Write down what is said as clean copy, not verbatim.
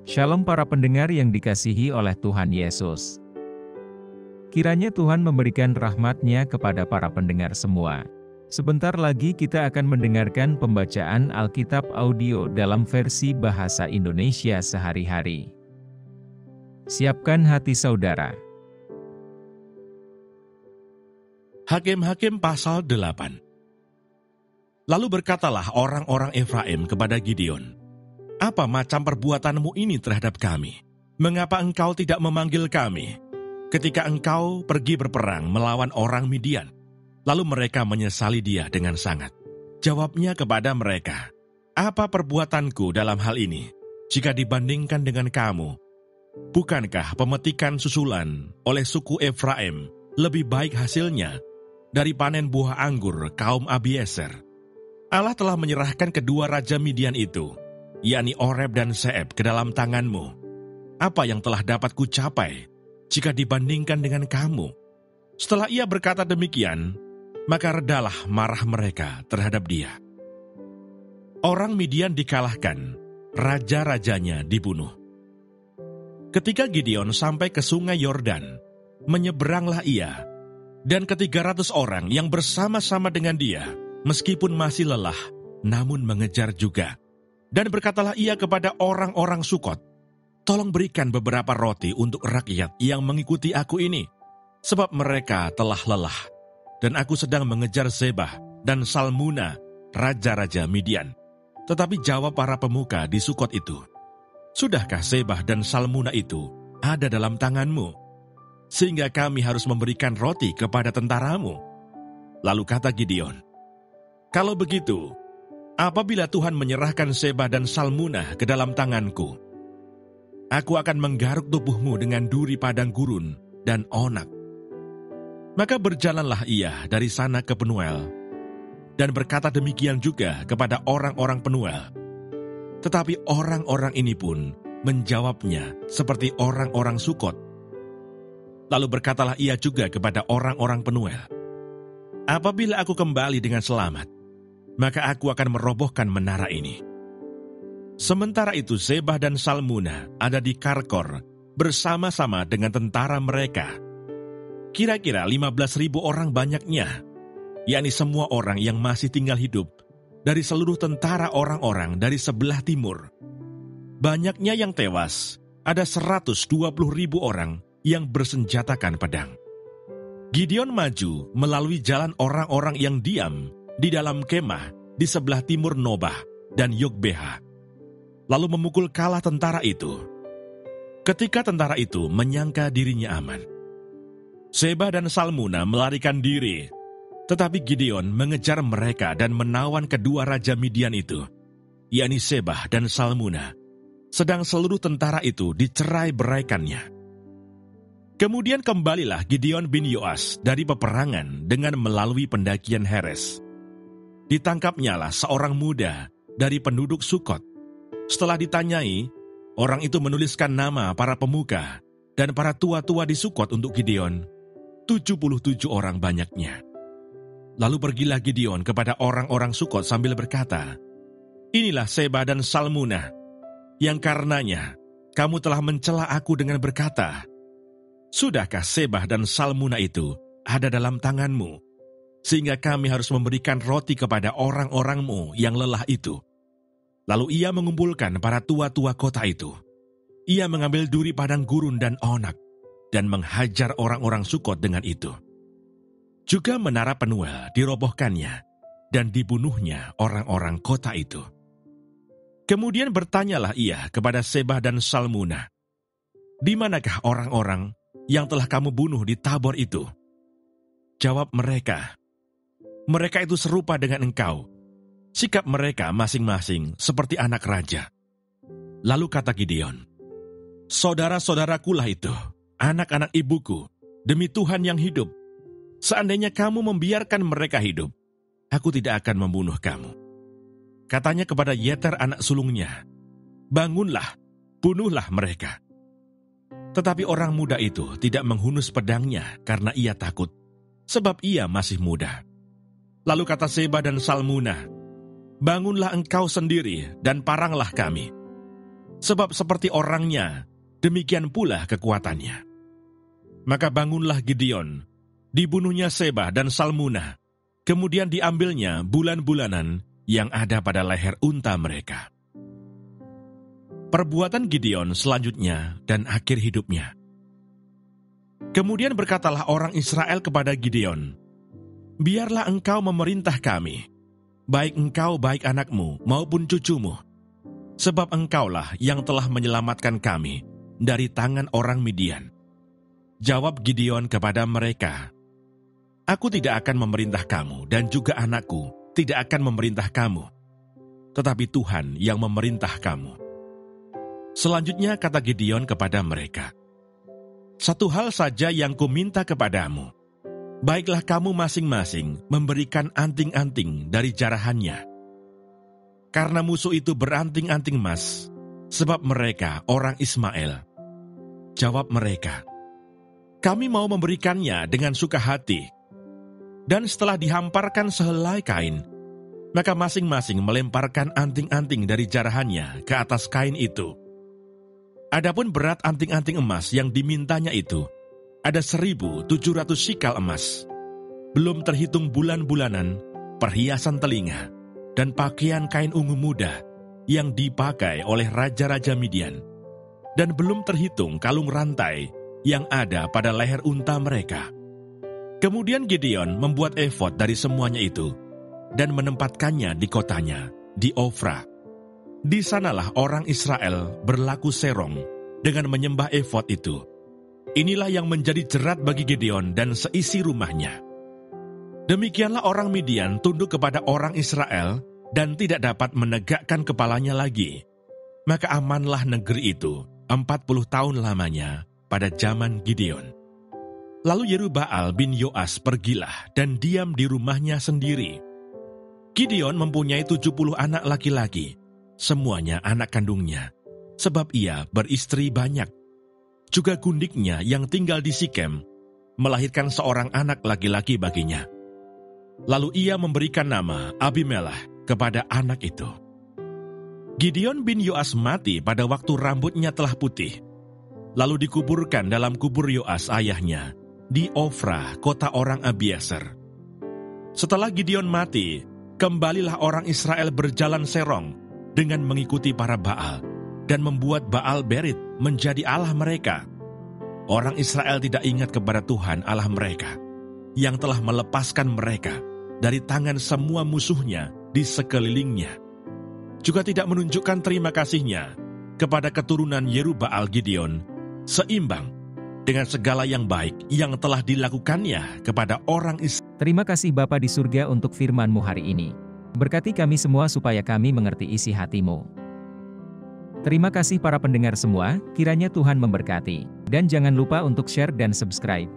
Shalom para pendengar yang dikasihi oleh Tuhan Yesus. Kiranya Tuhan memberikan rahmat-Nya kepada para pendengar semua. Sebentar lagi kita akan mendengarkan pembacaan Alkitab audio dalam versi bahasa Indonesia sehari-hari. Siapkan hati saudara. Hakim-Hakim pasal 8. Lalu berkatalah orang-orang Efraim kepada Gideon, "Apa macam perbuatanmu ini terhadap kami? Mengapa engkau tidak memanggil kami ketika engkau pergi berperang melawan orang Midian?" Lalu mereka menyesali dia dengan sangat. Jawabnya kepada mereka, "Apa perbuatanku dalam hal ini jika dibandingkan dengan kamu? Bukankah pemetikan susulan oleh suku Efraim lebih baik hasilnya dari panen buah anggur kaum Abiezer? Allah telah menyerahkan kedua raja Midian itu, yakni Oreb dan Seeb, ke dalam tanganmu. Apa yang telah dapat kucapai jika dibandingkan dengan kamu?" Setelah ia berkata demikian, maka redalah marah mereka terhadap dia. Orang Midian dikalahkan, raja-rajanya dibunuh. Ketika Gideon sampai ke sungai Yordan, menyeberanglah ia, dan ke-300 orang yang bersama-sama dengan dia, meskipun masih lelah, namun mengejar juga. Dan berkatalah ia kepada orang-orang Sukot, "Tolong berikan beberapa roti untuk rakyat yang mengikuti aku ini, sebab mereka telah lelah. Dan aku sedang mengejar Zebah dan Salmuna, raja-raja Midian." Tetapi jawab para pemuka di Sukot itu, "Sudahkah Zebah dan Salmuna itu ada dalam tanganmu, sehingga kami harus memberikan roti kepada tentaramu?" Lalu kata Gideon, "Kalau begitu, apabila Tuhan menyerahkan Zebah dan Salmuna ke dalam tanganku, aku akan menggaruk tubuhmu dengan duri padang gurun dan onak." Maka berjalanlah ia dari sana ke Penuel, dan berkata demikian juga kepada orang-orang Penuel. Tetapi orang-orang ini pun menjawabnya seperti orang-orang Sukot. Lalu berkatalah ia juga kepada orang-orang Penuel, "Apabila aku kembali dengan selamat, maka aku akan merobohkan menara ini." Sementara itu Zebah dan Salmuna ada di Karkor bersama-sama dengan tentara mereka. Kira-kira 15.000 orang banyaknya, yakni semua orang yang masih tinggal hidup dari seluruh tentara orang-orang dari sebelah timur. Banyaknya yang tewas, ada 120.000 orang yang bersenjatakan pedang. Gideon maju melalui jalan orang-orang yang diam di dalam kemah di sebelah timur Nobah dan Yogbeha, lalu memukul kalah tentara itu. Ketika tentara itu menyangka dirinya aman, Zebah dan Salmuna melarikan diri, tetapi Gideon mengejar mereka dan menawan kedua raja Midian itu, yakni Zebah dan Salmuna, sedang seluruh tentara itu dicerai-beraikannya. Kemudian kembalilah Gideon bin Yoas dari peperangan dengan melalui pendakian Heres. Ditangkapnyalah seorang muda dari penduduk Sukot. Setelah ditanyai, orang itu menuliskan nama para pemuka dan para tua-tua di Sukot untuk Gideon, 77 orang banyaknya. Lalu pergilah Gideon kepada orang-orang Sukot sambil berkata, "Inilah Zebah dan Salmuna, yang karenanya kamu telah mencela aku dengan berkata, 'Sudahkah Zebah dan Salmuna itu ada dalam tanganmu, sehingga kami harus memberikan roti kepada orang-orangmu yang lelah itu?' Lalu ia mengumpulkan para tua-tua kota itu. Ia mengambil duri padang gurun dan onak, dan menghajar orang-orang Sukot dengan itu. Juga menara Penuel dirobohkannya, dan dibunuhnya orang-orang kota itu. Kemudian bertanyalah ia kepada Zebah dan Salmuna, 'Di manakah orang-orang yang telah kamu bunuh di Tabor itu?' Jawab mereka, 'Mereka itu serupa dengan engkau. Sikap mereka masing-masing seperti anak raja.' Lalu kata Gideon, 'Saudara-saudarakulah itu, anak-anak ibuku, demi Tuhan yang hidup. Seandainya kamu membiarkan mereka hidup, aku tidak akan membunuh kamu.' Katanya kepada Yeter anak sulungnya, 'Bangunlah, bunuhlah mereka.' Tetapi orang muda itu tidak menghunus pedangnya karena ia takut, sebab ia masih muda. Lalu kata Zebah dan Salmuna, 'Bangunlah engkau sendiri dan paranglah kami.' sebab seperti orangnya, demikian pula kekuatannya. Maka bangunlah Gideon, dibunuhnya Seba dan Salmunah, kemudian diambilnya bulan-bulanan yang ada pada leher unta mereka. Perbuatan Gideon selanjutnya dan akhir hidupnya. Kemudian berkatalah orang Israel kepada Gideon, "Biarlah engkau memerintah kami, baik engkau, baik anakmu, maupun cucumu, sebab engkaulah yang telah menyelamatkan kami dari tangan orang Midian." Jawab Gideon kepada mereka, "Aku tidak akan memerintah kamu, dan juga anakku tidak akan memerintah kamu, tetapi Tuhan yang memerintah kamu." Selanjutnya kata Gideon kepada mereka, "Satu hal saja yang kuminta kepadamu, baiklah kamu masing-masing memberikan anting-anting dari jarahannya. Karena musuh itu beranting-anting emas, sebab mereka orang Ismail." Jawab mereka, "Kami mau memberikannya dengan suka hati." Dan setelah dihamparkan sehelai kain, maka masing-masing melemparkan anting-anting dari jarahannya ke atas kain itu. Adapun berat anting-anting emas yang dimintanya itu, ada 1.700 sikal emas. Belum terhitung bulan-bulanan, perhiasan telinga, dan pakaian kain ungu muda yang dipakai oleh raja-raja Midian. Dan belum terhitung kalung rantai yang ada pada leher unta mereka. Kemudian Gideon membuat efod dari semuanya itu dan menempatkannya di kotanya, di Ofra. Di sanalah orang Israel berlaku serong dengan menyembah efod itu. Inilah yang menjadi jerat bagi Gideon dan seisi rumahnya. Demikianlah orang Midian tunduk kepada orang Israel dan tidak dapat menegakkan kepalanya lagi. Maka amanlah negeri itu 40 tahun lamanya pada zaman Gideon. Lalu Yerubbaal bin Yoas pergilah dan diam di rumahnya sendiri. Gideon mempunyai 70 anak laki-laki, semuanya anak kandungnya, sebab ia beristri banyak. Juga gundiknya yang tinggal di Sikem, melahirkan seorang anak laki-laki baginya. Lalu ia memberikan nama Abimelech kepada anak itu. Gideon bin Yoas mati pada waktu rambutnya telah putih, lalu dikuburkan dalam kubur Yoas ayahnya, di Ofra, kota orang Abiezer. Setelah Gideon mati, kembalilah orang Israel berjalan serong dengan mengikuti para Baal dan membuat Baal Berit menjadi Allah mereka. Orang Israel tidak ingat kepada Tuhan Allah mereka, yang telah melepaskan mereka dari tangan semua musuhnya di sekelilingnya. Juga tidak menunjukkan terima kasihnya kepada keturunan Yerubbaal Gideon, seimbang dengan segala yang baik yang telah dilakukannya kepada orang Israel. Terima kasih Bapa di surga untuk firman-Mu hari ini. Berkati kami semua supaya kami mengerti isi hati-Mu. Terima kasih para pendengar semua, kiranya Tuhan memberkati. Dan jangan lupa untuk share dan subscribe.